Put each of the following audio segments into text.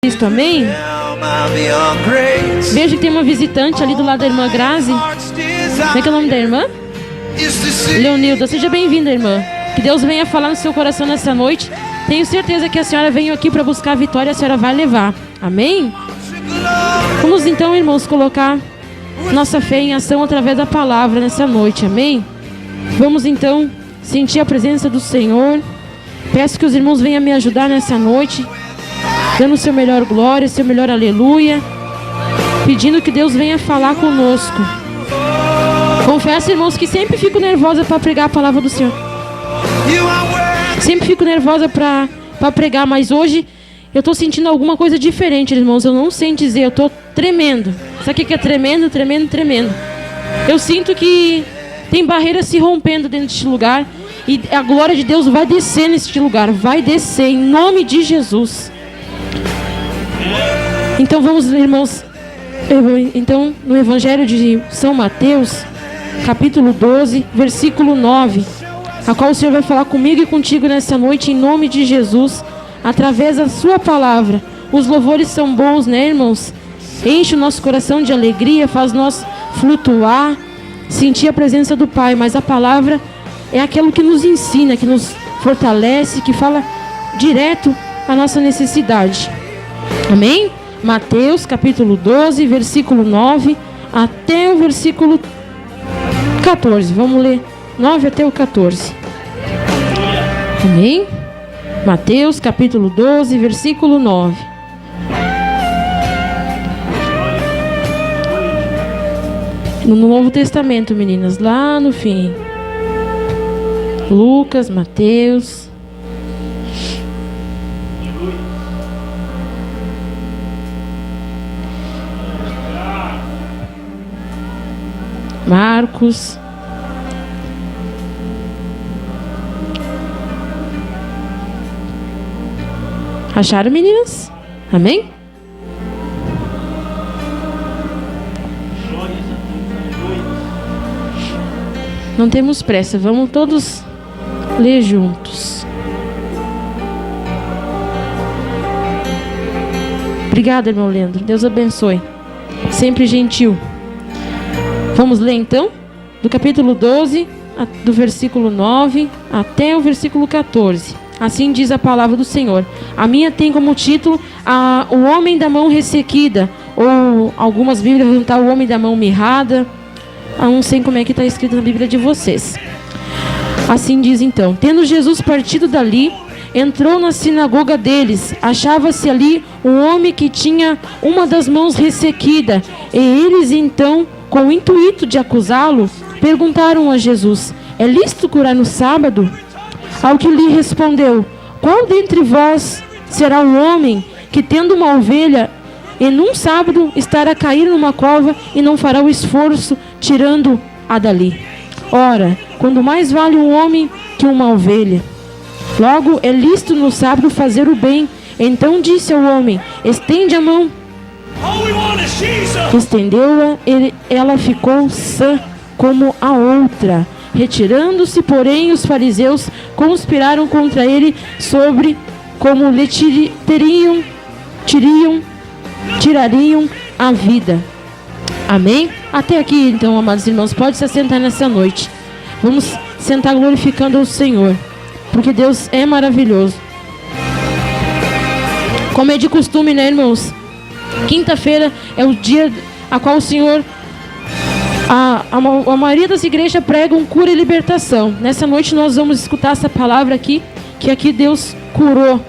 Cristo, amém? Vejo que tem uma visitante ali do lado da irmã Grazi. Como é que é o nome da irmã? Leonilda, seja bem-vinda, irmã. Que Deus venha falar no seu coração nessa noite. Tenho certeza que a senhora veio aqui para buscar a vitória, a senhora vai levar, amém? Vamos então, irmãos, colocar nossa fé em ação através da palavra nessa noite, amém? Vamos então sentir a presença do Senhor. Peço que os irmãos venham me ajudar nessa noite, dando o seu melhor glória, seu melhor aleluia, pedindo que Deus venha falar conosco. Confesso, irmãos, que sempre fico nervosa para pregar a palavra do Senhor. Sempre fico nervosa para pregar, mas hoje eu estou sentindo alguma coisa diferente, irmãos. Eu não sei dizer, eu estou tremendo. Sabe o que é tremendo? Tremendo, tremendo. Eu sinto que tem barreiras se rompendo dentro deste lugar. E a glória de Deus vai descer neste lugar. Vai descer em nome de Jesus. Então vamos, irmãos. Então no Evangelho de São Mateus, capítulo 12, versículo 9, a qual o Senhor vai falar comigo e contigo nessa noite, em nome de Jesus, através da sua palavra. Os louvores são bons, né, irmãos? Enche o nosso coração de alegria, faz nós flutuar, sentir a presença do Pai. Mas a palavra é aquilo que nos ensina, que nos fortalece, que fala direto à nossa necessidade. Amém? Mateus capítulo 12, versículo 9 até o versículo 14. Vamos ler 9 até o 14. Amém? Mateus capítulo 12, versículo 9. No Novo Testamento, meninas, lá no fim. Lucas, Mateus. Marcos. Acharam, meninas? Amém? Não temos pressa, vamos todos ler juntos. Obrigada, irmão Leandro. Deus abençoe. Sempre gentil. Vamos ler então, do capítulo 12, do versículo 9 até o versículo 14. Assim diz a palavra do Senhor. A minha tem como título o homem da mão ressequida, ou algumas bíblias vão estar o homem da mão mirrada. Não sei como é que está escrito na Bíblia de vocês. Assim diz então: tendo Jesus partido dali, entrou na sinagoga deles. Achava-se ali um homem que tinha uma das mãos ressequida. E eles então, com o intuito de acusá-lo, perguntaram a Jesus: é lícito curar no sábado? Ao que lhe respondeu: qual dentre vós será o homem que, tendo uma ovelha, e num sábado estará a cair numa cova e não fará o esforço tirando-a dali? Ora, quando mais vale um homem que uma ovelha. Logo é lícito no sábado fazer o bem. Então disse ao homem: estende a mão. Estendeu-a, ela ficou sã como a outra. Retirando-se, porém, os fariseus conspiraram contra ele sobre como lhe tirariam a vida. Amém? Até aqui, então, amados irmãos, pode se assentar nessa noite. Vamos sentar glorificando o Senhor, porque Deus é maravilhoso. Como é de costume, né, irmãos? Quinta-feira é o dia a qual o Senhor, a maioria das igrejas pregam cura e libertação. Nessa noite nós vamos escutar essa palavra aqui, que aqui Deus curou.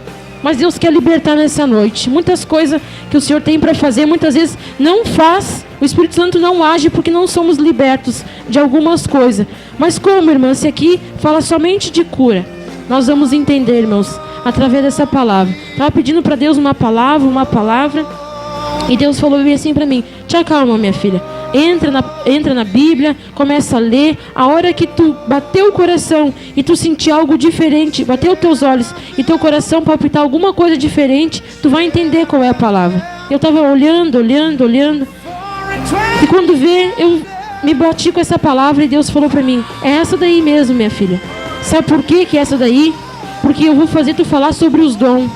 Mas Deus quer libertar nessa noite. Muitas coisas que o Senhor tem para fazer, muitas vezes não faz. O Espírito Santo não age porque não somos libertos de algumas coisas. Mas como, irmã, se aqui fala somente de cura, nós vamos entender, irmãos, através dessa palavra. Estava pedindo para Deus uma palavra. E Deus falou bem assim para mim: te acalma, minha filha. Entra na Bíblia, começa a ler. A hora que tu bateu o coração e tu sentir algo diferente, bateu os teus olhos e teu coração palpitar alguma coisa diferente, tu vai entender qual é a palavra. Eu estava olhando. E quando vê, eu me bati com essa palavra e Deus falou para mim: é essa daí mesmo, minha filha. Sabe por que é essa daí? Porque eu vou fazer tu falar sobre os dons.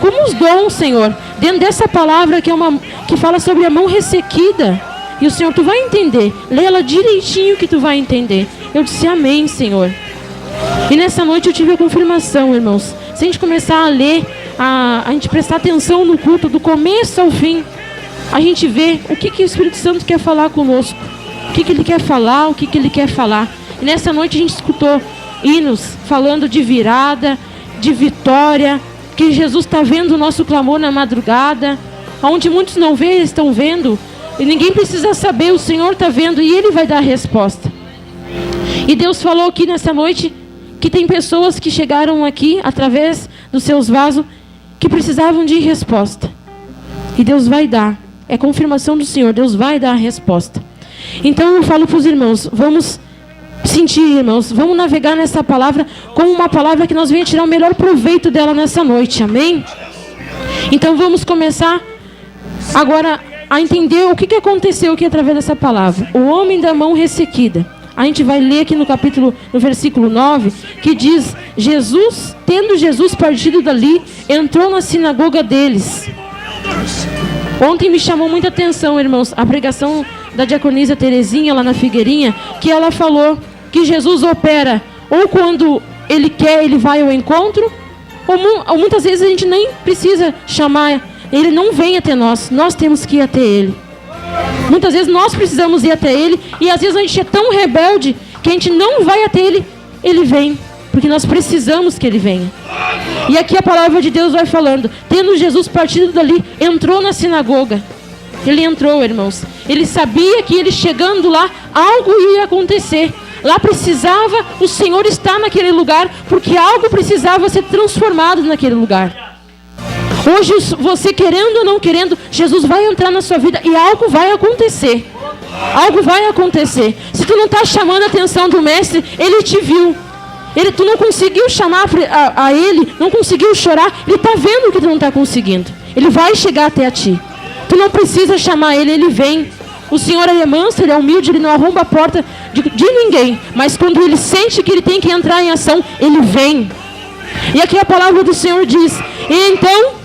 Como os dons, Senhor, dentro dessa palavra que fala sobre a mão ressequida. E o Senhor, tu vai entender. Lê ela direitinho que tu vai entender. Eu disse amém, Senhor. E nessa noite eu tive a confirmação, irmãos. Se a gente começar a ler, a gente prestar atenção no culto, do começo ao fim, a gente vê o que o Espírito Santo quer falar conosco. O que Ele quer falar, o que Ele quer falar. E nessa noite a gente escutou hinos falando de virada, de vitória, que Jesus está vendo o nosso clamor na madrugada, onde muitos não veem, estão vendo, e ninguém precisa saber, o Senhor está vendo e Ele vai dar a resposta. E Deus falou aqui nessa noite que tem pessoas que chegaram aqui através dos seus vasos que precisavam de resposta. E Deus vai dar, é confirmação do Senhor, Deus vai dar a resposta. Então eu falo para os irmãos, vamos sentir, irmãos, vamos navegar nessa palavra como uma palavra que nós venhamos tirar o melhor proveito dela nessa noite, amém? Então vamos começar agora a entender o que aconteceu aqui através dessa palavra. O homem da mão ressequida. A gente vai ler aqui no versículo 9, que diz, tendo Jesus partido dali, entrou na sinagoga deles. Ontem me chamou muita atenção, irmãos, a pregação da diaconisa Terezinha lá na Figueirinha, que ela falou que Jesus opera ou quando Ele quer, Ele vai ao encontro, ou muitas vezes a gente nem precisa chamar, Ele não vem até nós temos que ir até Ele. Muitas vezes nós precisamos ir até Ele, e às vezes a gente é tão rebelde que a gente não vai até Ele, Ele vem, porque nós precisamos que Ele venha. E aqui a palavra de Deus vai falando, tendo Jesus partido dali, entrou na sinagoga. Ele entrou, irmãos. Ele sabia que ele chegando lá, algo ia acontecer. Lá precisava o Senhor estar naquele lugar, porque algo precisava ser transformado naquele lugar. Hoje, você querendo ou não querendo, Jesus vai entrar na sua vida e algo vai acontecer. Algo vai acontecer. Se tu não está chamando a atenção do Mestre, Ele te viu. Tu não conseguiu chamar a Ele, não conseguiu chorar, Ele está vendo que tu não está conseguindo. Ele vai chegar até a ti. Tu não precisa chamar Ele, Ele vem. O Senhor, Ele é manso, Ele é humilde, Ele não arromba a porta de ninguém. Mas quando Ele sente que Ele tem que entrar em ação, Ele vem. E aqui a palavra do Senhor diz, e então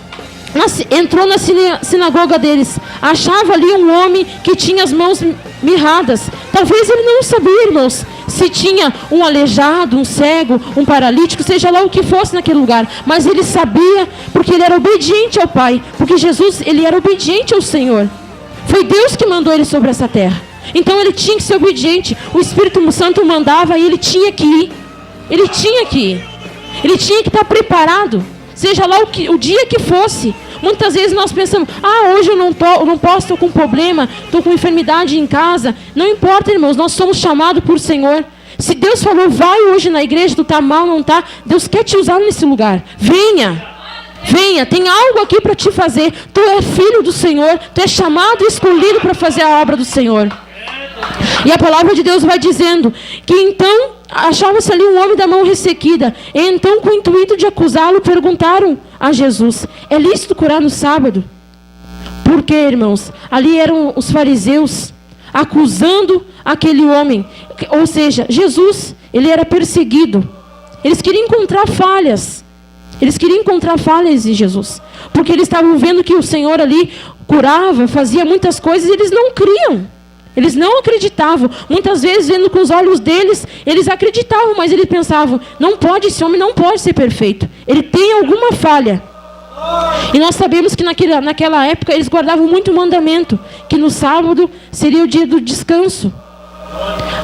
entrou na sinagoga deles, achava ali um homem que tinha as mãos mirradas. Talvez ele não sabia, irmãos, se tinha um aleijado, um cego, um paralítico, seja lá o que fosse naquele lugar. Mas ele sabia, porque ele era obediente ao Pai. Porque Jesus, ele era obediente ao Senhor. Foi Deus que mandou ele sobre essa terra. Então ele tinha que ser obediente. O Espírito Santo mandava e ele tinha que ir. Ele tinha que ir. Ele tinha que estar preparado. Seja lá o dia que fosse. Muitas vezes nós pensamos, hoje eu não posso, estou com problema, estou com enfermidade em casa. Não importa, irmãos, nós somos chamados por Senhor. Se Deus falou, vai hoje na igreja, tu está mal, não está, Deus quer te usar nesse lugar. Venha, tem algo aqui para te fazer. Tu é filho do Senhor, tu é chamado e escolhido para fazer a obra do Senhor. E a palavra de Deus vai dizendo que então achava-se ali um homem da mão ressequida. E então, com o intuito de acusá-lo, perguntaram a Jesus, é lícito curar no sábado? Por quê, irmãos? Ali eram os fariseus acusando aquele homem. Ou seja, Jesus, ele era perseguido. Eles queriam encontrar falhas. Eles queriam encontrar falhas em Jesus. Porque eles estavam vendo que o Senhor ali curava, fazia muitas coisas e eles não criam. Eles não acreditavam. Muitas vezes, vendo com os olhos deles, eles acreditavam, mas eles pensavam, não pode, esse homem não pode ser perfeito. Ele tem alguma falha. E nós sabemos que naquela época eles guardavam muito mandamento, que no sábado seria o dia do descanso.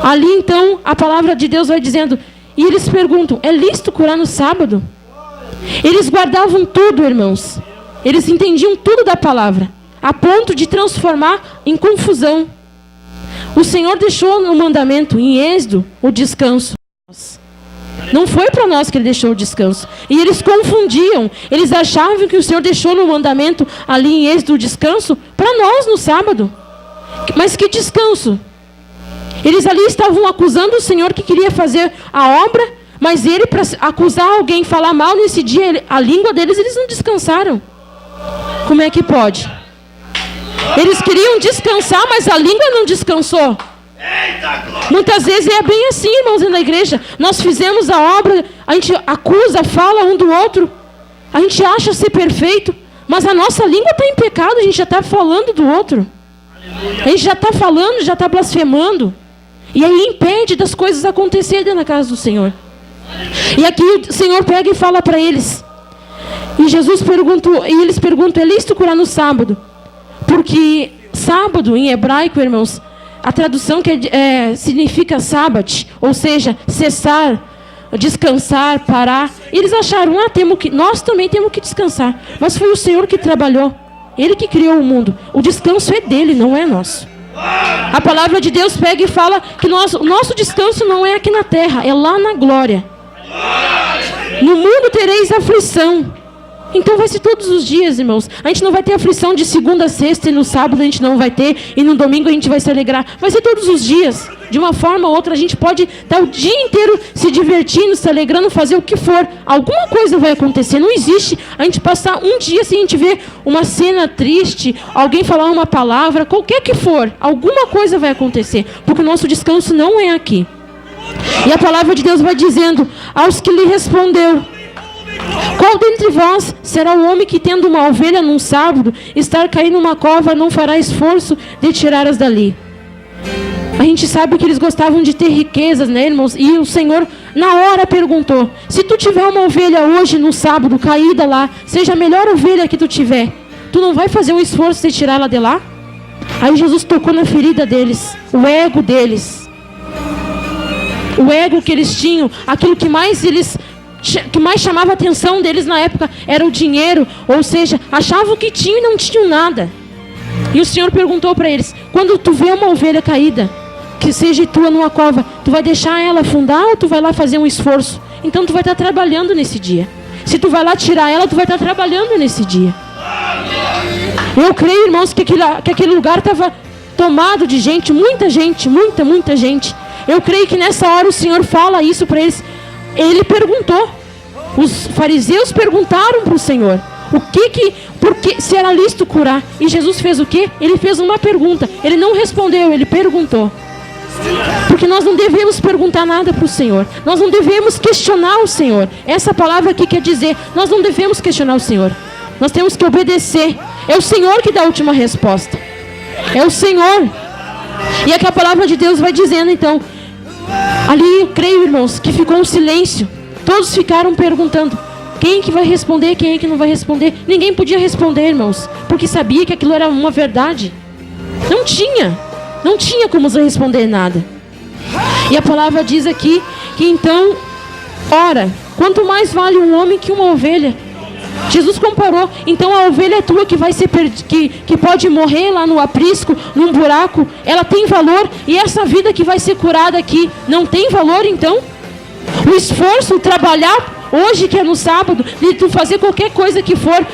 Ali então, a palavra de Deus vai dizendo, e eles perguntam, é lícito curar no sábado? Eles guardavam tudo, irmãos. Eles entendiam tudo da palavra, a ponto de transformar em confusão. O Senhor deixou no mandamento, em Êxodo, o descanso. Não foi para nós que Ele deixou o descanso. E eles confundiam. Eles achavam que o Senhor deixou no mandamento, ali em Êxodo, o descanso, para nós no sábado. Mas que descanso? Eles ali estavam acusando o Senhor que queria fazer a obra, mas Ele, para acusar alguém, falar mal nesse dia, a língua deles, eles não descansaram. Como é que pode? Eles queriam descansar, mas a língua não descansou. Muitas vezes é bem assim, irmãos, na igreja. Nós fizemos a obra, a gente acusa, fala um do outro, A gente acha ser perfeito, mas a nossa língua está em pecado, a gente já está falando do outro. A gente já está falando, já está blasfemando. E aí impede das coisas acontecerem na casa do Senhor. E aqui o Senhor pega e fala para eles. E Jesus perguntou, e eles perguntam, é lícito curar no sábado? Porque sábado, em hebraico, irmãos, a tradução significa sábado, ou seja, cessar, descansar, parar. E eles acharam, nós também temos que descansar. Mas foi o Senhor que trabalhou. Ele que criou o mundo. O descanso é dele, não é nosso. A palavra de Deus pega e fala que o nosso descanso não é aqui na terra, é lá na glória. No mundo tereis aflição. Então vai ser todos os dias, irmãos. A gente não vai ter aflição de segunda a sexta e no sábado a gente não vai ter. E no domingo a gente vai se alegrar. Vai ser todos os dias. De uma forma ou outra a gente pode estar o dia inteiro se divertindo, se alegrando, fazer o que for. Alguma coisa vai acontecer. Não existe a gente passar um dia sem a gente ver uma cena triste, alguém falar uma palavra, qualquer que for. Alguma coisa vai acontecer. Porque o nosso descanso não é aqui. E a palavra de Deus vai dizendo, aos que lhe respondeu, qual dentre vós será o homem que, tendo uma ovelha num sábado, estar caindo numa cova, não fará esforço de tirá-las dali? A gente sabe que eles gostavam de ter riquezas, né, irmãos? E o Senhor, na hora, perguntou, se tu tiver uma ovelha hoje no sábado, caída lá, seja a melhor ovelha que tu tiver, tu não vai fazer um esforço de tirá-la de lá? Aí Jesus tocou na ferida deles, o ego deles. O ego que eles tinham, aquilo que mais chamava a atenção deles na época era o dinheiro, ou seja, achavam que tinham e não tinham nada. E o Senhor perguntou para eles, quando tu vê uma ovelha caída, que seja tua numa cova, tu vai deixar ela afundar ou tu vai lá fazer um esforço? Então tu vai estar trabalhando nesse dia. Se tu vai lá tirar ela, tu vai estar trabalhando nesse dia. Eu creio, irmãos, que aquele lugar estava tomado de gente, muita gente. Eu creio que nessa hora o Senhor fala isso para eles. Ele perguntou. Os fariseus perguntaram para o Senhor se era lícito curar. E Jesus fez o quê? Ele fez uma pergunta. Ele não respondeu, ele perguntou. Porque nós não devemos perguntar nada para o Senhor. Nós não devemos questionar o Senhor. Essa palavra aqui quer dizer, nós não devemos questionar o Senhor. Nós temos que obedecer. É o Senhor que dá a última resposta. É o Senhor. E aqui a palavra de Deus vai dizendo então, ali eu creio, irmãos, que ficou um silêncio. Todos ficaram perguntando, quem que vai responder, quem é que não vai responder? Ninguém podia responder, irmãos, porque sabia que aquilo era uma verdade. Não tinha como responder nada. E a palavra diz aqui, que então, ora, quanto mais vale um homem que uma ovelha? Jesus comparou, então a ovelha é tua que vai ser que pode morrer lá no aprisco, num buraco, ela tem valor, e essa vida que vai ser curada aqui, não tem valor então? O esforço, o trabalhar hoje que é no sábado, de tu fazer qualquer coisa que for,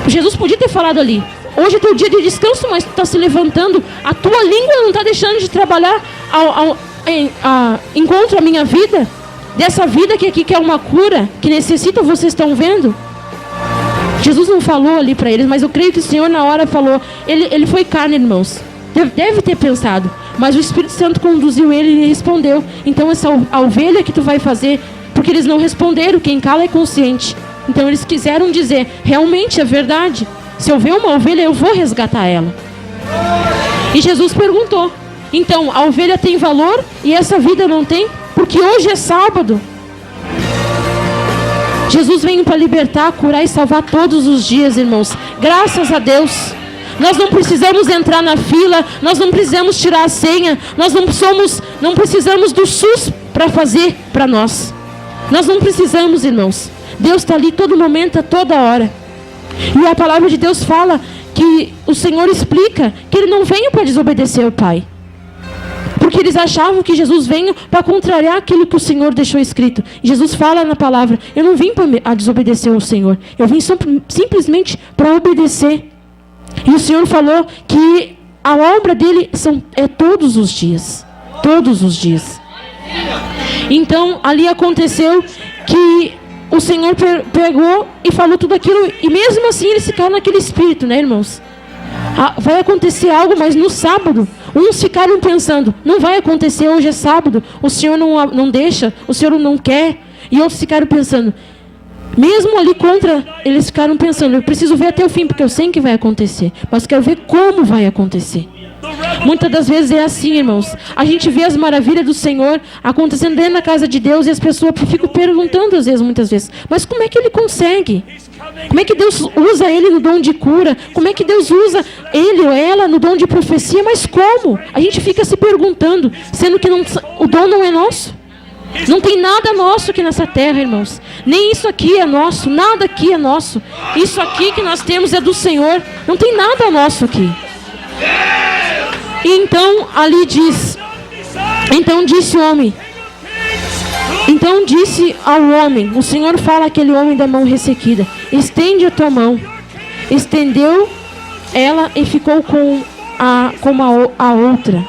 Jesus podia ter falado ali, hoje é teu dia de descanso, mas tu está se levantando, a tua língua não está deixando de trabalhar encontra a minha vida, dessa vida que aqui que é uma cura, que necessita, vocês estão vendo? Jesus não falou ali para eles, mas eu creio que o Senhor na hora falou. Ele foi carne, irmãos. Deve ter pensado. Mas o Espírito Santo conduziu ele e ele respondeu. Então a ovelha que tu vai fazer, porque eles não responderam, quem cala é consciente. Então eles quiseram dizer, realmente é verdade. Se eu ver uma ovelha, eu vou resgatar ela. E Jesus perguntou, então a ovelha tem valor e essa vida não tem? Porque hoje é sábado. Jesus veio para libertar, curar e salvar todos os dias, irmãos. Graças a Deus. Nós não precisamos entrar na fila, nós não precisamos tirar a senha, nós não precisamos do SUS para fazer para nós. Nós não precisamos, irmãos. Deus está ali todo momento, a toda hora. E a palavra de Deus fala que o Senhor explica que Ele não veio para desobedecer ao Pai. Porque eles achavam que Jesus veio para contrariar aquilo que o Senhor deixou escrito. E Jesus fala na palavra, eu não vim para desobedecer ao Senhor. Eu vim simplesmente para obedecer. E o Senhor falou que a obra dele é todos os dias. Todos os dias. Então, ali aconteceu que o Senhor pegou e falou tudo aquilo. E mesmo assim, eles ficaram naquele espírito, né, irmãos? Vai acontecer algo, mas no sábado. Uns ficaram pensando, não vai acontecer, hoje é sábado, o Senhor não deixa, o Senhor não quer. E outros ficaram pensando, Mesmo ali contra, eles ficaram pensando, eu preciso ver até o fim, porque eu sei que vai acontecer, mas quero ver como vai acontecer. Muitas das vezes é assim, irmãos. A gente vê as maravilhas do Senhor acontecendo dentro da casa de Deus e as pessoas ficam perguntando às vezes, muitas vezes, mas como é que ele consegue? Como é que Deus usa ele no dom de cura? Como é que Deus usa ele ou ela no dom de profecia? Mas como? A gente fica se perguntando, sendo que o dom não é nosso. Não tem nada nosso aqui nessa terra, irmãos. Nem isso aqui é nosso, nada aqui é nosso. Isso aqui que nós temos é do Senhor. Não tem nada nosso aqui. E então ali diz, então disse o homem, então disse ao homem, o Senhor fala àquele homem da mão ressequida, estende a tua mão. Estendeu ela e ficou como a outra.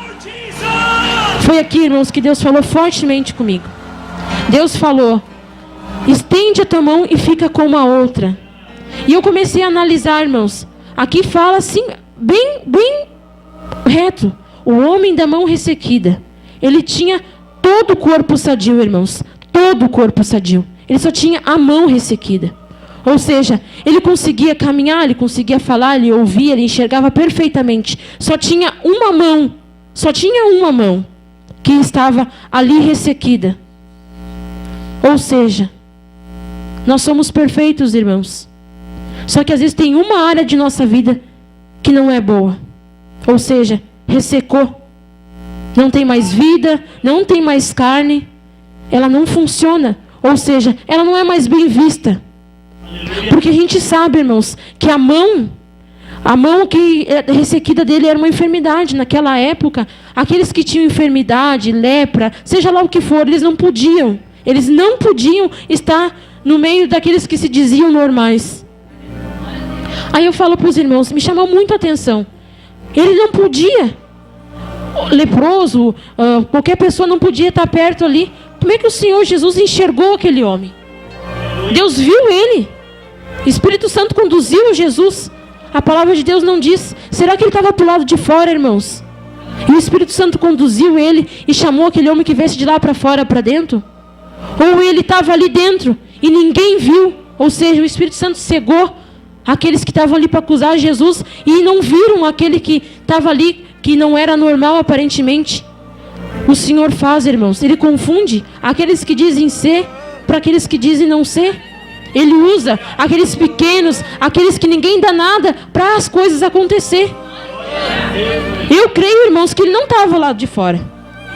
Foi aqui, irmãos, que Deus falou fortemente comigo. Deus falou, estende a tua mão e fica como a outra. E eu comecei a analisar, irmãos. Aqui fala assim, bem reto. O homem da mão ressequida, ele tinha todo o corpo sadio, irmãos. Todo o corpo sadio. Ele só tinha a mão ressequida. Ou seja, ele conseguia caminhar, ele conseguia falar, ele ouvia, ele enxergava perfeitamente. Só tinha uma mão que estava ali ressequida. Ou seja, nós somos perfeitos, irmãos. Só que às vezes tem uma área de nossa vida que não é boa. Ou seja, ressecou. Não tem mais vida, não tem mais carne. Ela não funciona. Ou seja, ela não é mais bem vista. Porque a gente sabe, irmãos, que a mão que ressequida dele era uma enfermidade. Naquela época, aqueles que tinham enfermidade, lepra, seja lá o que for, eles não podiam estar no meio daqueles que se diziam normais. Aí eu falo para os irmãos, me chamou muito a atenção. Ele não podia. Leproso, qualquer pessoa não podia estar perto ali. Como é que o Senhor Jesus enxergou aquele homem? Deus viu ele. O Espírito Santo conduziu Jesus. A palavra de Deus não diz. Será que ele estava para o lado de fora, irmãos? E o Espírito Santo conduziu ele e chamou aquele homem que viesse de lá para fora, para dentro? Ou ele estava ali dentro e ninguém viu? Ou seja, o Espírito Santo cegou aqueles que estavam ali para acusar Jesus e não viram aquele que estava ali, que não era normal aparentemente. O Senhor faz, irmãos, Ele confunde aqueles que dizem ser para aqueles que dizem não ser. Ele usa aqueles pequenos, aqueles que ninguém dá nada, para as coisas acontecer. Eu creio, irmãos, que ele não estava lá de fora.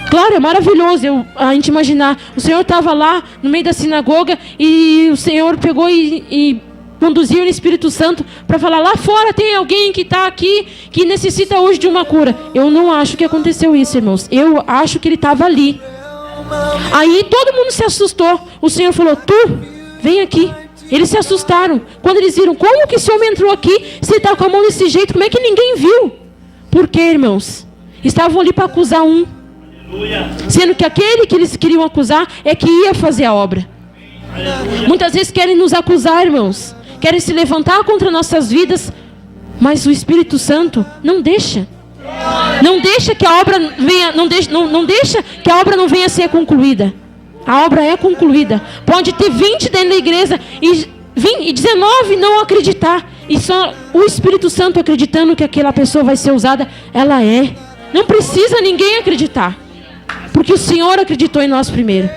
Claro, é maravilhoso a gente imaginar. O Senhor estava lá no meio da sinagoga e o Senhor pegou e conduziu o Espírito Santo para falar, lá fora tem alguém que está aqui, que necessita hoje de uma cura. Eu não acho que aconteceu isso, irmãos. Eu acho que ele estava ali. Aí todo mundo se assustou. O Senhor falou, tu, vem aqui. Eles se assustaram. Quando eles viram, como que esse homem entrou aqui, se ele está com a mão desse jeito, como é que ninguém viu? Por quê, irmãos? Estavam ali para acusar um. Sendo que aquele que eles queriam acusar é que ia fazer a obra. Muitas vezes querem nos acusar, irmãos. Querem se levantar contra nossas vidas. Mas o Espírito Santo não deixa. Não deixa que a obra venha, não deixa que a obra não venha a ser concluída. A obra é concluída. Pode ter 20 dentro da igreja e 19 não acreditar. E só o Espírito Santo acreditando que aquela pessoa vai ser usada, ela é. Não precisa ninguém acreditar. Porque o Senhor acreditou em nós primeiro.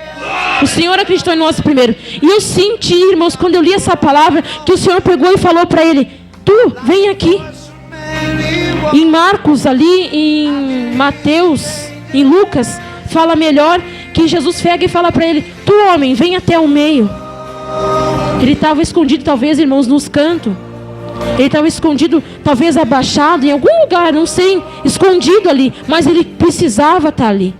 O Senhor acreditou em nós primeiro. E eu senti, irmãos, quando eu li essa palavra, que o Senhor pegou e falou para ele, tu, vem aqui. Em Marcos ali, em Mateus, em Lucas, fala melhor que Jesus pega e fala para ele, tu, homem, vem até o meio. Ele estava escondido, talvez, irmãos, nos cantos. Ele estava escondido, talvez abaixado, em algum lugar, não sei, escondido ali. Mas ele precisava estar ali.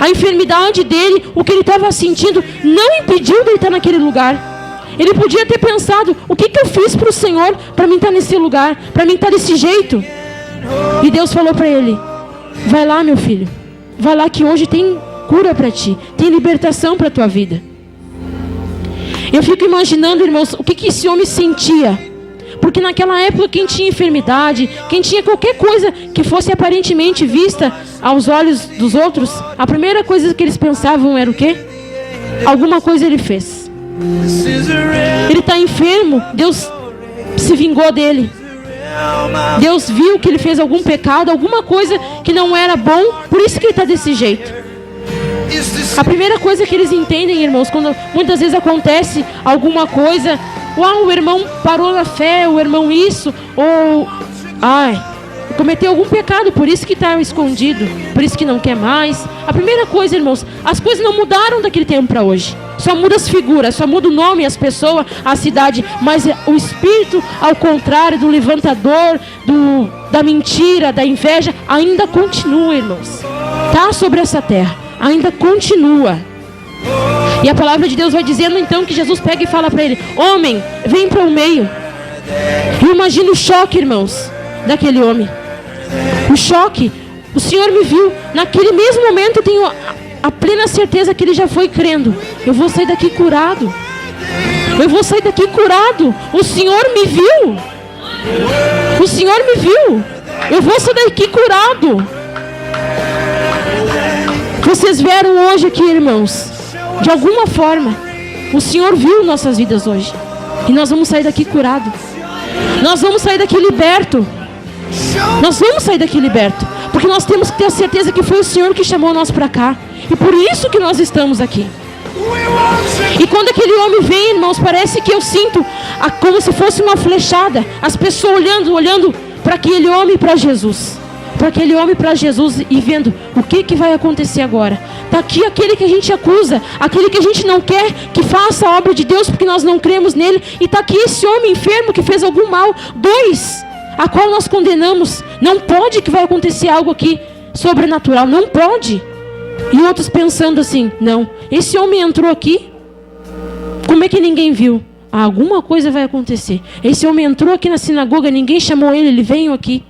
A enfermidade dele, o que ele estava sentindo, não impediu dele estar naquele lugar. Ele podia ter pensado, o que eu fiz para o Senhor para mim estar nesse lugar, para mim estar desse jeito? E Deus falou para ele, vai lá, meu filho, vai lá que hoje tem cura para ti, tem libertação para a tua vida. Eu fico imaginando, irmãos, o que esse homem sentia. Porque naquela época quem tinha enfermidade, quem tinha qualquer coisa que fosse aparentemente vista aos olhos dos outros, a primeira coisa que eles pensavam era o quê? Alguma coisa ele fez. Ele está enfermo, Deus se vingou dele. Deus viu que ele fez algum pecado, alguma coisa que não era bom, por isso que ele está desse jeito. A primeira coisa que eles entendem, irmãos, quando muitas vezes acontece alguma coisa, o irmão parou na fé, o irmão isso, ou cometeu algum pecado, por isso que está escondido, por isso que não quer mais. A primeira coisa, irmãos, as coisas não mudaram daquele tempo para hoje. Só muda as figuras, só muda o nome, as pessoas, a cidade. Mas o espírito, ao contrário do levantador, da mentira, da inveja, ainda continua, irmãos. Está sobre essa terra, ainda continua. E a palavra de Deus vai dizendo então que Jesus pega e fala para ele: homem, vem para o meio. Eu imagino o choque, irmãos, daquele homem. O choque. O Senhor me viu. Naquele mesmo momento eu tenho a plena certeza que ele já foi crendo. Eu vou sair daqui curado. Eu vou sair daqui curado. O Senhor me viu. O Senhor me viu. Eu vou sair daqui curado. Vocês vieram hoje aqui, irmãos. De alguma forma, o Senhor viu nossas vidas hoje. E nós vamos sair daqui curado. Nós vamos sair daqui liberto. Nós vamos sair daqui liberto. Porque nós temos que ter a certeza que foi o Senhor que chamou nós para cá. E por isso que nós estamos aqui. E quando aquele homem vem, irmãos, parece que eu sinto como se fosse uma flechada. As pessoas olhando para aquele homem e para Jesus. Para aquele homem, para Jesus, e vendo o que vai acontecer agora. Está aqui aquele que a gente acusa, aquele que a gente não quer que faça a obra de Deus porque nós não cremos nele. E está aqui esse homem enfermo que fez algum mal. 2, a qual nós condenamos. Não pode que vai acontecer algo aqui sobrenatural, não pode. E outros pensando assim: não, esse homem entrou aqui, como é que ninguém viu? Alguma coisa vai acontecer. Esse homem entrou aqui na sinagoga, ninguém chamou ele veio aqui.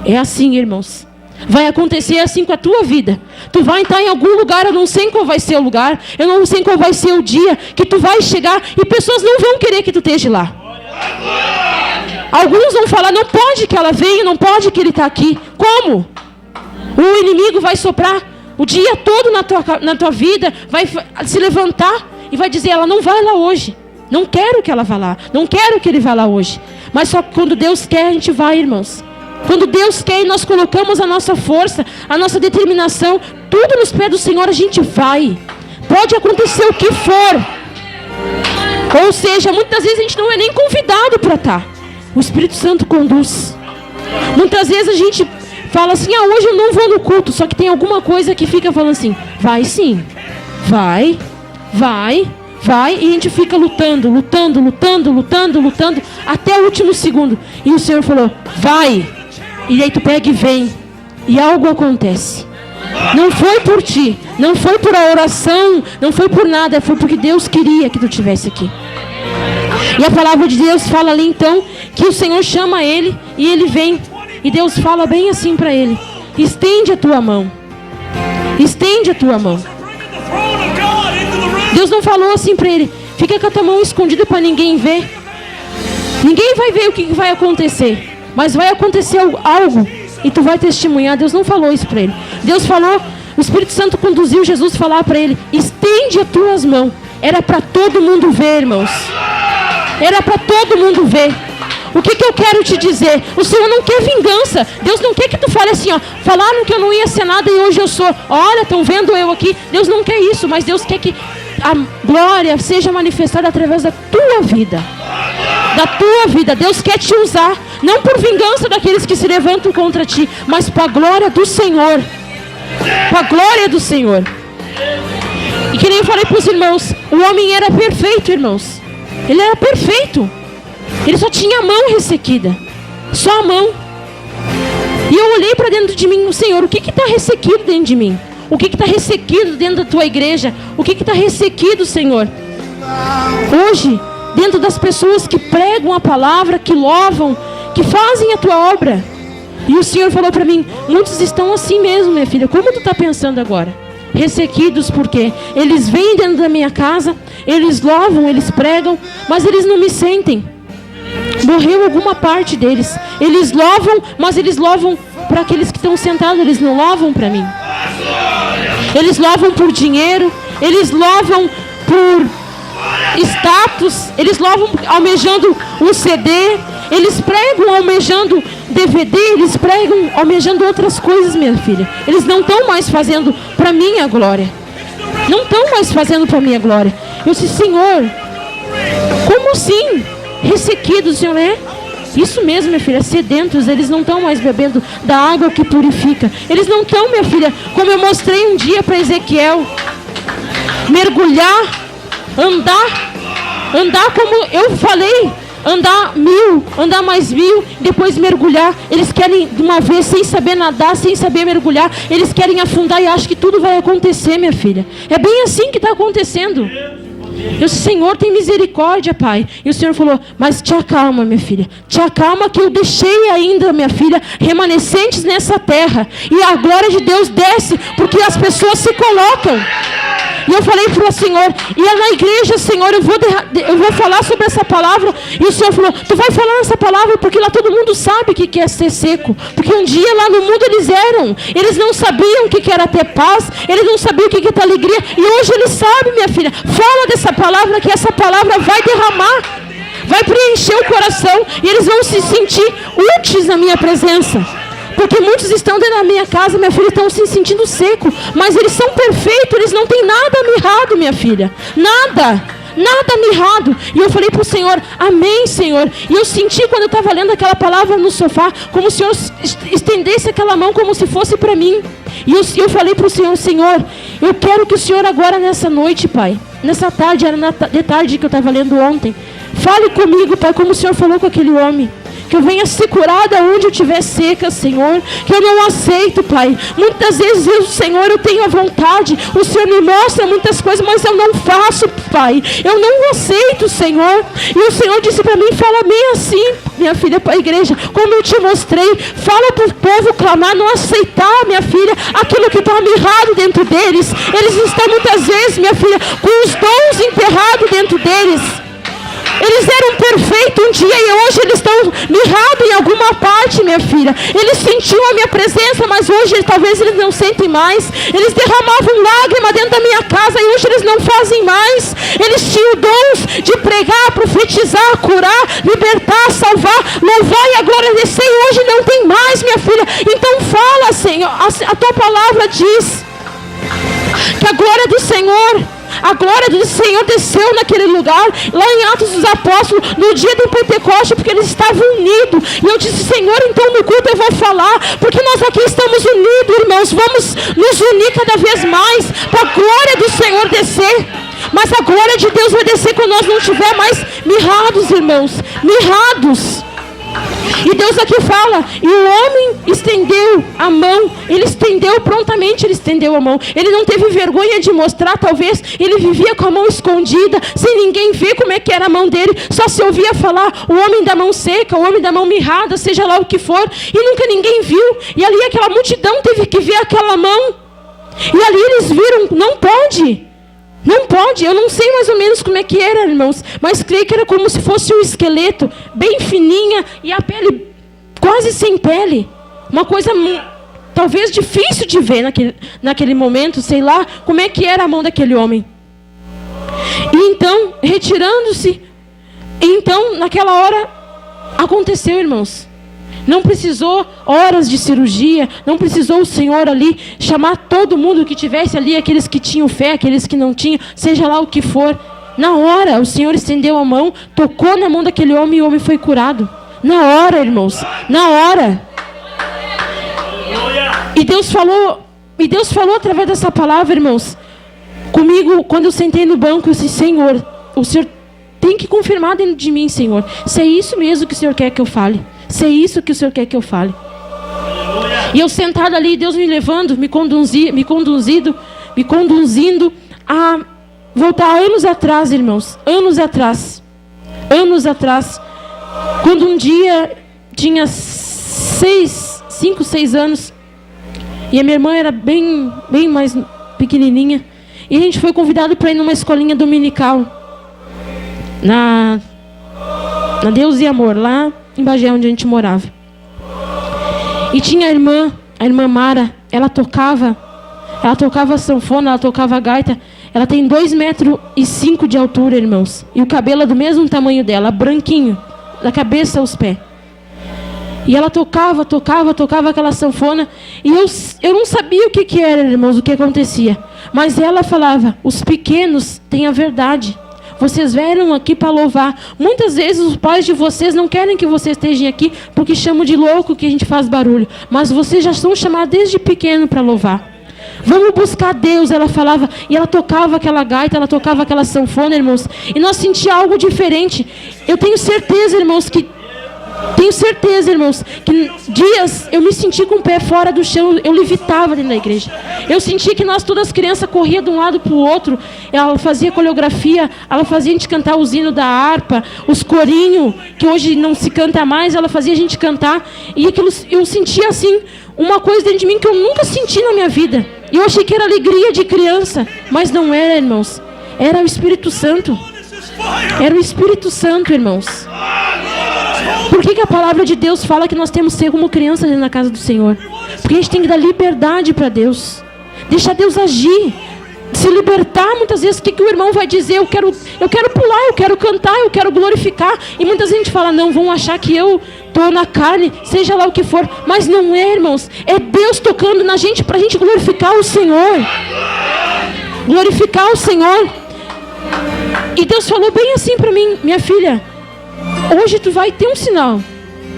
É assim, irmãos. Vai acontecer assim com a tua vida. Tu vai estar em algum lugar, eu não sei qual vai ser o lugar, eu não sei qual vai ser o dia que tu vai chegar e pessoas não vão querer que tu esteja lá. Alguns vão falar: não pode que ela venha, não pode que ele está aqui. Como? O inimigo vai soprar o dia todo na tua vida, vai se levantar e vai dizer: ela não vai lá hoje. Não quero que ela vá lá, não quero que ele vá lá hoje. Mas só quando Deus quer a gente vai, irmãos. Quando Deus quer e nós colocamos a nossa força, a nossa determinação, tudo nos pés do Senhor, a gente vai. Pode acontecer o que for. Ou seja, muitas vezes a gente não é nem convidado para estar. O Espírito Santo conduz. Muitas vezes a gente fala assim: hoje eu não vou no culto. Só que tem alguma coisa que fica falando assim: vai sim, vai. E a gente fica lutando, até o último segundo. E o Senhor falou: vai. E aí tu pega e vem. E algo acontece. Não foi por ti, não foi por a oração, não foi por nada, foi porque Deus queria que tu estivesse aqui. E a palavra de Deus fala ali então que o Senhor chama ele e ele vem. E Deus fala bem assim para ele: estende a tua mão. Estende a tua mão. Deus não falou assim para ele: fica com a tua mão escondida para ninguém ver. Ninguém vai ver o que vai acontecer. Mas vai acontecer algo e tu vai testemunhar. Deus não falou isso para ele. Deus falou, o Espírito Santo conduziu Jesus a falar para ele: estende as tuas mãos. Era para todo mundo ver, irmãos. Era para todo mundo ver. O que eu quero te dizer? O Senhor não quer vingança. Deus não quer que tu fale assim: falaram que eu não ia ser nada e hoje eu sou. Olha, estão vendo eu aqui. Deus não quer isso, mas Deus quer que a glória seja manifestada através da tua vida. Da tua vida. Deus quer te usar, não por vingança daqueles que se levantam contra ti, mas para a glória do Senhor. Para a glória do Senhor. E que nem eu falei para os irmãos, o homem era perfeito, irmãos. Ele era perfeito. Ele só tinha a mão ressequida. Só a mão. E eu olhei para dentro de mim: Senhor, o que está ressequido dentro de mim? O que está ressequido dentro da tua igreja? O que está ressequido, Senhor? Hoje, dentro das pessoas que pregam a palavra, que louvam, que fazem a tua obra. E o Senhor falou para mim: muitos estão assim mesmo, minha filha. Como tu está pensando agora? Ressequidos, porque eles vêm dentro da minha casa, eles louvam, eles pregam, mas eles não me sentem. Morreu alguma parte deles. Eles louvam, mas eles louvam para aqueles que estão sentados, eles não louvam para mim. Eles louvam por dinheiro, eles louvam por status, eles louvam almejando um CD, eles pregam almejando DVD, eles pregam almejando outras coisas, minha filha. Eles não estão mais fazendo para minha glória. Não estão mais fazendo para minha glória. Eu disse, Senhor, como assim? Ressequidos, Senhor, é? Isso mesmo, minha filha, sedentos, eles não estão mais bebendo da água que purifica. Eles não estão, minha filha, como eu mostrei um dia para Ezequiel, mergulhar, andar como eu falei, andar 1000, andar mais 1000, depois mergulhar. Eles querem de uma vez, sem saber nadar, sem saber mergulhar, eles querem afundar e acham que tudo vai acontecer, minha filha. É bem assim que está acontecendo. Eu disse, Senhor, tem misericórdia, Pai. E o Senhor falou, mas te acalma, minha filha. Te acalma que eu deixei ainda, minha filha, remanescentes nessa terra. E a glória de Deus desce, porque as pessoas se colocam. E eu falei para o Senhor, e é na igreja, Senhor, eu vou falar sobre essa palavra. E o Senhor falou, tu vai falar essa palavra porque lá todo mundo sabe o que é ser seco. Porque um dia lá no mundo eles não sabiam o que era ter paz, eles não sabiam o que é ter alegria. E hoje eles sabem, minha filha. Fala dessa palavra, que essa palavra vai derramar, vai preencher o coração. E eles vão se sentir úteis na minha presença. Porque muitos estão dentro da minha casa, minha filha, estão se sentindo seco. Mas eles são perfeitos, eles não têm nada mirrado, minha filha. Nada mirrado. E eu falei para o Senhor, amém, Senhor. E eu senti quando eu estava lendo aquela palavra no sofá, como o Senhor estendesse aquela mão como se fosse para mim. E eu falei para o Senhor, Senhor, eu quero que o Senhor agora nessa noite, Pai, nessa tarde, era de tarde que eu estava lendo ontem, fale comigo, Pai, como o Senhor falou com aquele homem. Que eu venha ser curada onde eu estiver seca, Senhor. Que eu não aceito, Pai. Muitas vezes, Senhor, eu tenho a vontade. O Senhor me mostra muitas coisas, mas eu não faço, Pai. Eu não aceito, Senhor. E o Senhor disse para mim, fala bem assim, minha filha, para a igreja. Como eu te mostrei, fala para o povo clamar, não aceitar, minha filha, aquilo que está mirrado dentro deles. Eles estão muitas vezes, minha filha, com os dons enterrados dentro deles. Eles eram perfeitos um dia e hoje eles estão mirrados em alguma parte, minha filha. Eles sentiam a minha presença, mas hoje talvez eles não sentem mais. Eles derramavam lágrima dentro da minha casa e hoje eles não fazem mais. Eles tinham dons de pregar, profetizar, curar, libertar, salvar, louvar e agradecer e hoje não tem mais, minha filha. Então fala, Senhor, a tua palavra diz que a glória do Senhor desceu naquele lugar, lá em Atos dos Apóstolos, no dia do Pentecoste, porque eles estavam unidos. E eu disse, Senhor, então no culto eu vou falar, porque nós aqui estamos unidos, irmãos. Vamos nos unir cada vez mais, para a glória do Senhor descer. Mas a glória de Deus vai descer quando nós não estivermos mais mirrados, irmãos. Mirrados. E Deus aqui fala, e o homem estendeu a mão, ele estendeu prontamente, ele estendeu a mão. Ele não teve vergonha de mostrar, talvez ele vivia com a mão escondida, sem ninguém ver como é que era a mão dele. Só se ouvia falar, o homem da mão seca, o homem da mão mirrada, seja lá o que for. E nunca ninguém viu. E ali aquela multidão teve que ver aquela mão. E ali eles viram, não pode. Não pode, eu não sei mais ou menos como é que era, irmãos, mas creio que era como se fosse um esqueleto, bem fininha, e a pele quase sem pele. Uma coisa talvez difícil de ver naquele momento, sei lá, como é que era a mão daquele homem. E então, retirando-se, então, naquela hora, aconteceu, irmãos. Não precisou horas de cirurgia, não precisou o Senhor ali chamar todo mundo que tivesse ali, aqueles que tinham fé, aqueles que não tinham, seja lá o que for. Na hora, o Senhor estendeu a mão, tocou na mão daquele homem e o homem foi curado. Na hora, irmãos, na hora. E Deus falou através dessa palavra, irmãos, comigo, quando eu sentei no banco, eu disse, Senhor, o Senhor tem que confirmar dentro de mim, Senhor, se é isso mesmo que o Senhor quer que eu fale. Se é isso que o Senhor quer que eu fale. E eu sentado ali, Deus me levando, me conduzindo a voltar anos atrás, irmãos. Anos atrás. Quando um dia tinha 5, 6 anos. E a minha irmã era bem mais pequenininha. E a gente foi convidado para ir numa escolinha dominical. Na Deus e Amor, lá em Bagé, onde a gente morava. E tinha a irmã Mara, ela tocava sanfona, ela tocava gaita. Ela tem 2,5 metros de altura, irmãos. E o cabelo é do mesmo tamanho dela, branquinho, da cabeça aos pés. E ela tocava aquela sanfona. E eu não sabia o que era, irmãos, o que acontecia. Mas ela falava, os pequenos têm a verdade. Vocês vieram aqui para louvar. Muitas vezes os pais de vocês não querem que vocês estejam aqui porque chamam de louco que a gente faz barulho. Mas vocês já são chamados desde pequeno para louvar. Vamos buscar Deus, ela falava. E ela tocava aquela gaita, ela tocava aquela sanfona, irmãos. E nós sentíamos algo diferente. Eu tenho certeza, irmãos, que dias eu me senti com o pé fora do chão, eu levitava dentro da igreja. Eu senti que nós, todas as crianças, corriam de um lado para o outro. Ela fazia coreografia, ela fazia a gente cantar o hino da harpa, os corinhos, que hoje não se canta mais, ela fazia a gente cantar. E aquilo, eu sentia assim, uma coisa dentro de mim que eu nunca senti na minha vida. E eu achei que era alegria de criança, mas não era, irmãos. Era o Espírito Santo. Era o Espírito Santo, irmãos. Por que a palavra de Deus fala que nós temos que ser como criança dentro da casa do Senhor? Porque a gente tem que dar liberdade para Deus. Deixar Deus agir. Se libertar, muitas vezes, o que o irmão vai dizer? Eu quero pular, eu quero cantar, eu quero glorificar. E muitas vezes a gente fala, não, vão achar que eu estou na carne, seja lá o que for. Mas não é, irmãos. É Deus tocando na gente para a gente glorificar o Senhor. Glorificar o Senhor. E Deus falou bem assim para mim, minha filha. Hoje tu vai ter um sinal.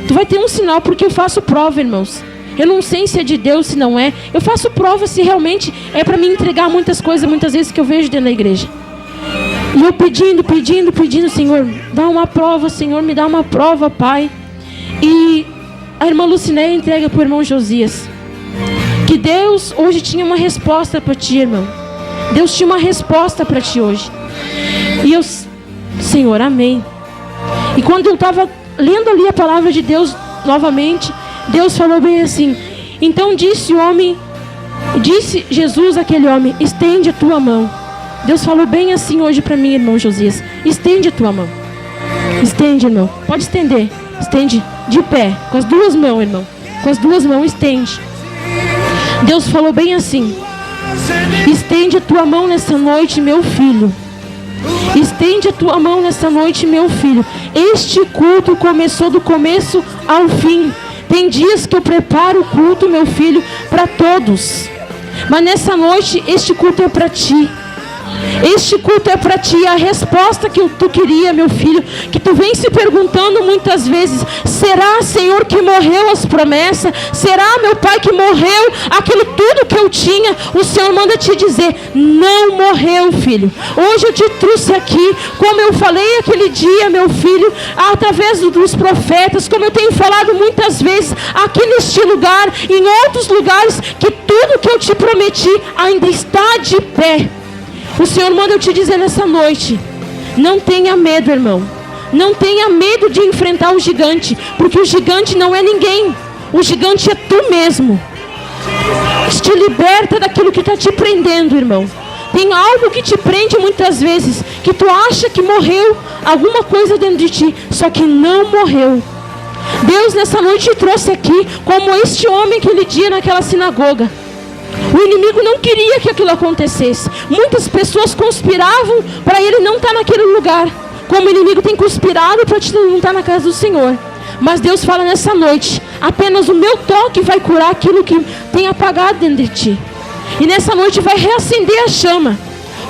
Tu vai ter um sinal porque eu faço prova, irmãos. Eu não sei se é de Deus, se não é. Eu faço prova se realmente é para me entregar muitas coisas, muitas vezes que eu vejo dentro da igreja. E eu pedindo, Senhor, dá uma prova, Senhor, me dá uma prova, Pai. E a irmã Lucinéia entrega para o irmão Josias. Que Deus hoje tinha uma resposta para ti, irmão. Deus tinha uma resposta para ti hoje. E eu, Senhor, amém. E quando eu estava lendo ali a palavra de Deus novamente, Deus falou bem assim. Então disse Jesus àquele homem, estende a tua mão. Deus falou bem assim hoje para mim, irmão Josias. Estende a tua mão. Estende, irmão. Pode estender. Estende de pé. Com as duas mãos, irmão. Com as duas mãos, estende. Deus falou bem assim. Estende a tua mão nessa noite, meu filho. Estende a tua mão nessa noite, meu filho. Este culto começou do começo ao fim. Tem dias que eu preparo o culto, meu filho, para todos. Mas nessa noite, este culto é para ti. Este culto é para ti. A resposta que tu queria, meu filho, que tu vem se perguntando muitas vezes: será, Senhor, que morreu as promessas? Será, meu Pai, que morreu aquilo tudo que eu tinha? O Senhor manda te dizer: não morreu, filho. Hoje eu te trouxe aqui, como eu falei aquele dia, meu filho, através dos profetas, como eu tenho falado muitas vezes aqui neste lugar, em outros lugares, que tudo que eu te prometi ainda está de pé. O Senhor manda eu te dizer nessa noite: não tenha medo, irmão. Não tenha medo de enfrentar o gigante, porque o gigante não é ninguém. O gigante é tu mesmo. Te liberta daquilo que está te prendendo, irmão. Tem algo que te prende muitas vezes, que tu acha que morreu alguma coisa dentro de ti, só que não morreu. Deus nessa noite te trouxe aqui, como este homem aquele dia naquela sinagoga. O inimigo não queria que aquilo acontecesse. Muitas pessoas conspiravam para ele não estar naquele lugar, como o inimigo tem conspirado para te não estar na casa do Senhor. Mas Deus fala nessa noite: apenas o meu toque vai curar aquilo que tem apagado dentro de ti. E nessa noite vai reacender a chama.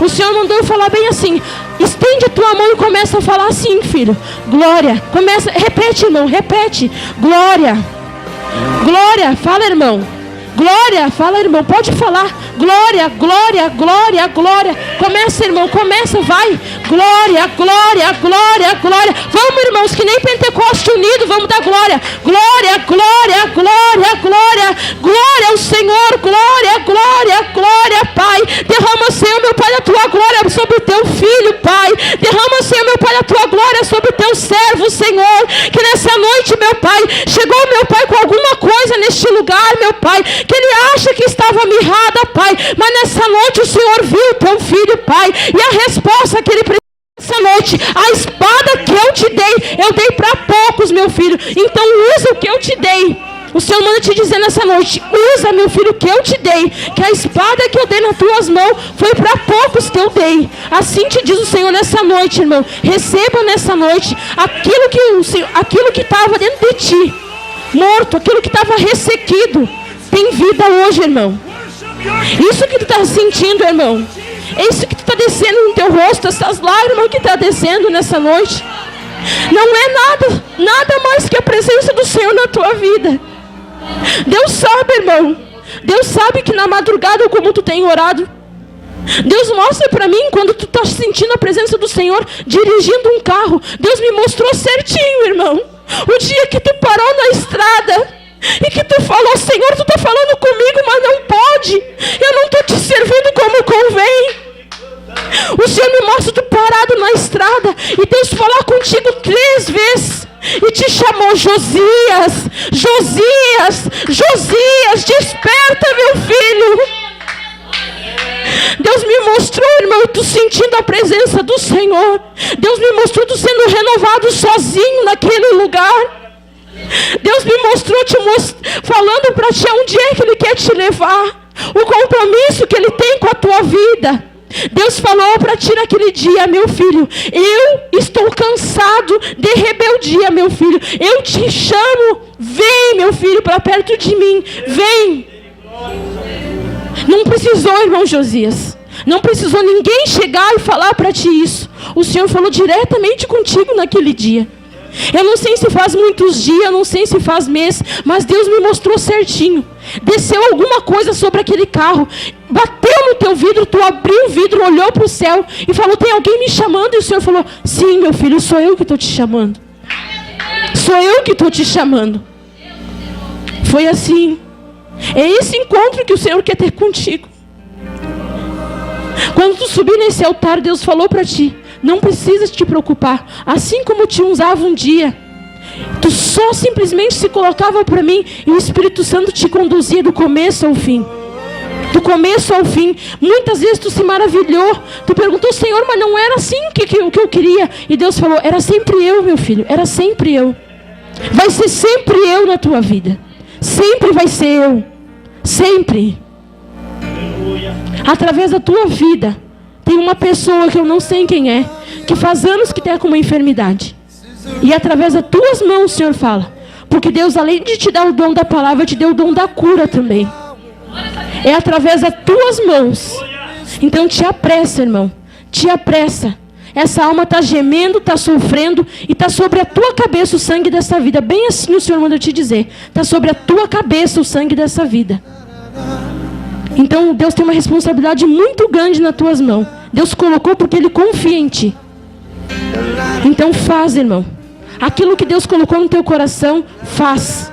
O Senhor mandou eu falar bem assim: estende a tua mão e começa a falar assim, filho. Glória. Começa, repete, irmão, repete. Glória. Glória. Fala, irmão. Glória, fala, irmão, pode falar. Glória, glória, glória, glória. Começa, irmão, começa, vai. Glória, glória, glória, glória. Vamos, irmãos, que nem Pentecoste unido, vamos dar glória. Glória, glória, glória, glória. Glória ao Senhor, glória, glória, glória, Pai. Derrama, Senhor, meu Pai, a tua glória sobre o teu filho, Pai. Derrama, Senhor, meu Pai, a tua glória sobre o teu servo, Senhor. Que nessa noite, meu Pai, chegou, meu Pai, com alguma coisa neste lugar, meu Pai, que ele acha que estava mirrada, Pai, mas nessa noite o Senhor viu o teu filho, Pai, e a resposta que ele precisa nessa noite: a espada que eu te dei para poucos, meu filho, então usa o que eu te dei. O Senhor Deus manda te dizer nessa noite: usa, meu filho, o que eu te dei, que a espada que eu dei nas tuas mãos foi para poucos que eu dei. Assim te diz o Senhor nessa noite, irmão. Receba nessa noite aquilo que estava dentro de ti, morto, aquilo que estava ressequido, tem vida hoje, irmão. Isso que tu está sentindo, irmão, é isso que tu está descendo no teu rosto, essas lágrimas que está descendo nessa noite, não é nada mais que a presença do Senhor na tua vida. Deus sabe, irmão. Deus sabe que na madrugada, como tu tem orado, Deus mostra para mim quando tu está sentindo a presença do Senhor dirigindo um carro. Deus me mostrou certinho, irmão, o dia que tu parou na estrada e que tu falou: Senhor, tu está falando comigo, mas não pode, eu não estou te servindo como convém. O Senhor me mostra tu parado na estrada e Deus falar contigo 3 vezes e te chamou: Josias, Josias, Josias, desperta, meu filho. Deus me mostrou, irmão, tu sentindo a presença do Senhor. Deus me mostrou tu sendo renovado sozinho naquele lugar. Deus me mostrou falando para ti onde é que Ele quer te levar, o compromisso que Ele tem com a tua vida. Deus falou para ti naquele dia: meu filho, eu estou cansado de rebeldia, meu filho. Eu te chamo, vem, meu filho, para perto de mim, vem. Não precisou, irmão Josias, não precisou ninguém chegar e falar para ti isso. O Senhor falou diretamente contigo naquele dia. Eu não sei se faz muitos dias, não sei se faz meses, mas Deus me mostrou certinho. Desceu alguma coisa sobre aquele carro, bateu no teu vidro, tu abriu o vidro, olhou para o céu e falou: tem alguém me chamando? E o Senhor falou: sim, meu filho, sou eu que estou te chamando. Sou eu que estou te chamando. Foi assim. É esse encontro que o Senhor quer ter contigo. Quando tu subir nesse altar, Deus falou para ti: não precisa te preocupar. Assim como te usava um dia, tu só simplesmente se colocava para mim e o Espírito Santo te conduzia do começo ao fim. Do começo ao fim. Muitas vezes tu se maravilhou. Tu perguntou: Senhor, mas não era assim que eu queria. E Deus falou: era sempre eu, meu filho. Era sempre eu. Vai ser sempre eu na tua vida. Sempre vai ser eu. Sempre. Através da tua vida tem uma pessoa que eu não sei quem é, que faz anos que tem com uma enfermidade. E através das tuas mãos o Senhor fala. Porque Deus, além de te dar o dom da palavra, te deu o dom da cura também. É através das tuas mãos. Então te apressa, irmão. Te apressa. Essa alma está gemendo, está sofrendo, e está sobre a tua cabeça o sangue dessa vida. Bem assim o Senhor manda te dizer. Está sobre a tua cabeça o sangue dessa vida. Então Deus tem uma responsabilidade muito grande nas tuas mãos. Deus colocou porque Ele confia em ti. Então faz, irmão. Aquilo que Deus colocou no teu coração, faz.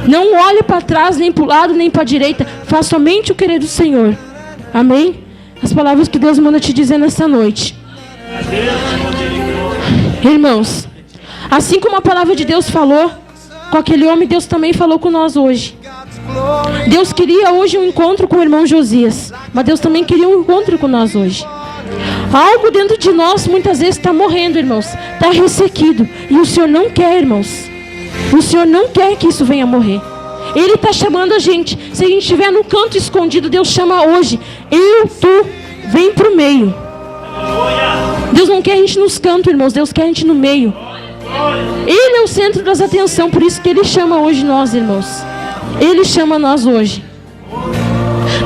Não olhe para trás, nem para o lado, nem para a direita. Faz somente o querer do Senhor. Amém? As palavras que Deus manda te dizer nessa noite. Irmãos, assim como a palavra de Deus falou com aquele homem, Deus também falou com nós hoje. Deus queria hoje um encontro com o irmão Josias, mas Deus também queria um encontro com nós hoje. Algo dentro de nós muitas vezes está morrendo, irmãos. Está ressequido. E o Senhor não quer, irmãos. O Senhor não quer que isso venha a morrer. Ele está chamando a gente. Se a gente estiver no canto escondido, Deus chama hoje. Tu, vem para o meio. Deus não quer a gente nos cantos, irmãos. Deus quer a gente no meio. Ele é o centro das atenções. Por isso que Ele chama hoje nós, irmãos. Ele chama nós hoje.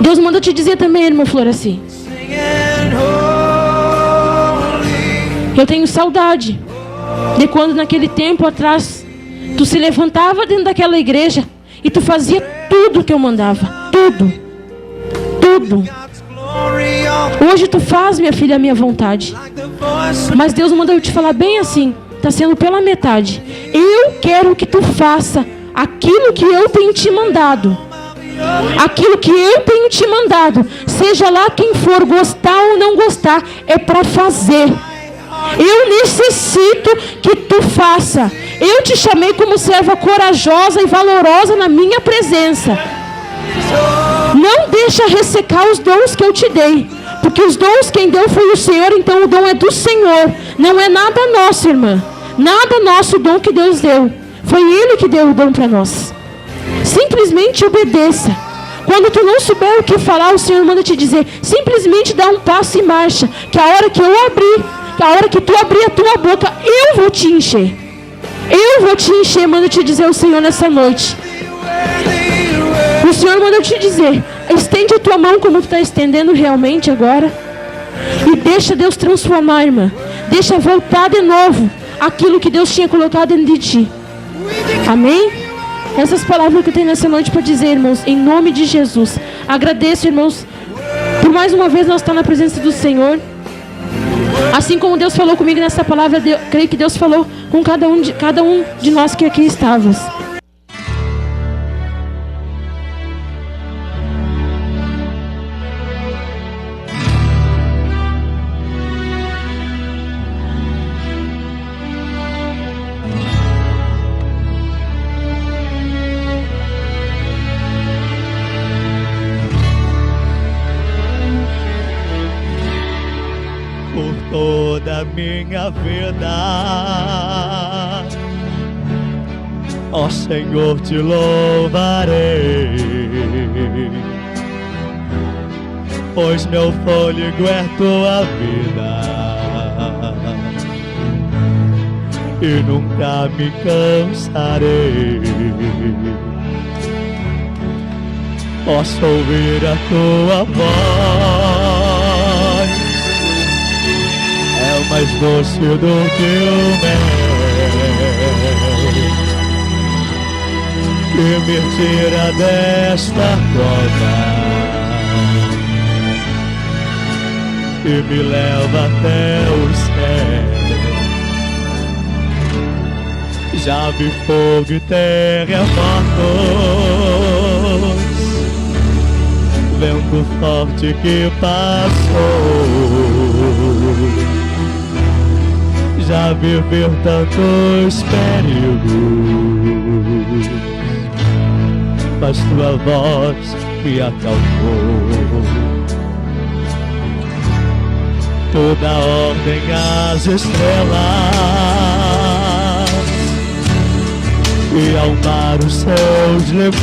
Deus manda te dizer também, irmão Floraci. Eu tenho saudade de quando naquele tempo atrás tu se levantava dentro daquela igreja e tu fazia tudo o que eu mandava. Tudo. Tudo. Hoje tu faz, minha filha, a minha vontade. Mas Deus manda eu te falar bem assim. Está sendo pela metade. Eu quero que tu faça aquilo que eu tenho te mandado. Aquilo que eu tenho te mandado. Seja lá quem for, gostar ou não gostar, é para fazer. Eu necessito que tu faça. Eu te chamei como serva corajosa e valorosa na minha presença. Não deixa ressecar os dons que eu te dei. Porque os dons quem deu foi o Senhor, então o dom é do Senhor. Não é nada nosso, irmã. Nada nosso o dom que Deus deu. Foi Ele que deu o dom para nós. simplesmente obedeça. Quando tu não souber o que falar, o Senhor manda te dizer, simplesmente dá um passo em marcha, que a hora que eu abrir, que a hora que tu abrir a tua boca, eu vou te encher. Eu vou te encher, manda te dizer o Senhor nessa noite. O Senhor manda te dizer, estende a tua mão como tu está estendendo realmente agora. E deixa Deus transformar, irmã. Deixa voltar de novo aquilo que Deus tinha colocado dentro de ti. Amém? Essas palavras que eu tenho nessa noite para dizer, irmãos, em nome de Jesus. Agradeço, irmãos, por mais uma vez nós estar na presença do Senhor. Assim como Deus falou comigo nessa palavra, creio que Deus falou com cada um de nós que aqui estávamos. Toda minha vida, ó Senhor, te louvarei, pois meu fôlego é tua vida e nunca me cansarei. Posso ouvir a tua voz, é o mais doce do que o mel, que me tira desta cova e me leva até o céu. Já vi fogo e terremotos, vento forte que passou. Já vivi tantos perigos, mas tua voz me acalmou. Tu dá ordem às estrelas e ao mar os seus limites.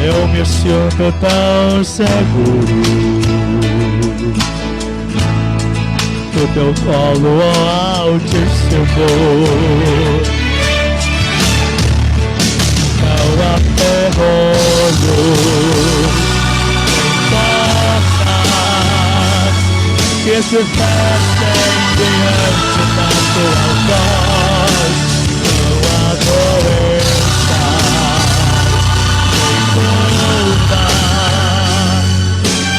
Eu me sinto tão seguro no teu colo, ó Altíssimo. Não há ferrolho, que se fechem diante da tua voz. Não há doença, nem culpa,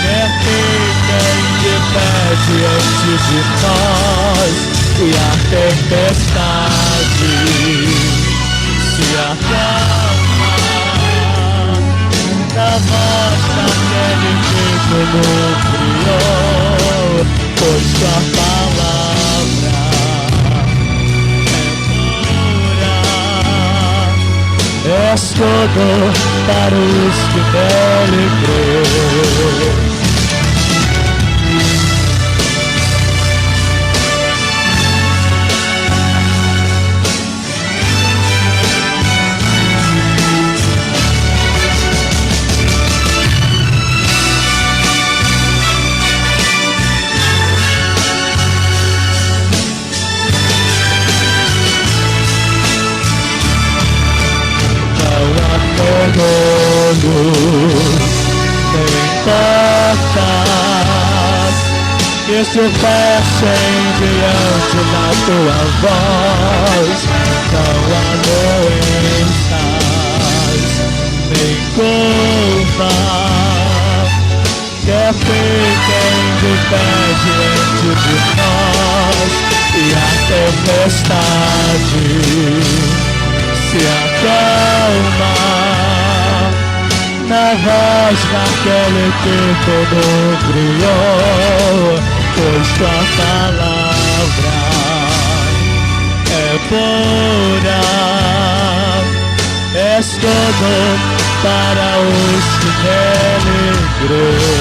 que fiquem de pé diante de nós. E a tempestade se acalma na voz daquele que tudo criou, pois tua palavra é pura, és tudo para os que nele crêem. Nem portas que se fechem diante da tua voz. Não há doenças, nem culpa, que fiquem de pé diante de nós. E a tempestade se acalma na voz daquele que tudo criou, pois tua palavra é pura, és tudo para os que nele crêem.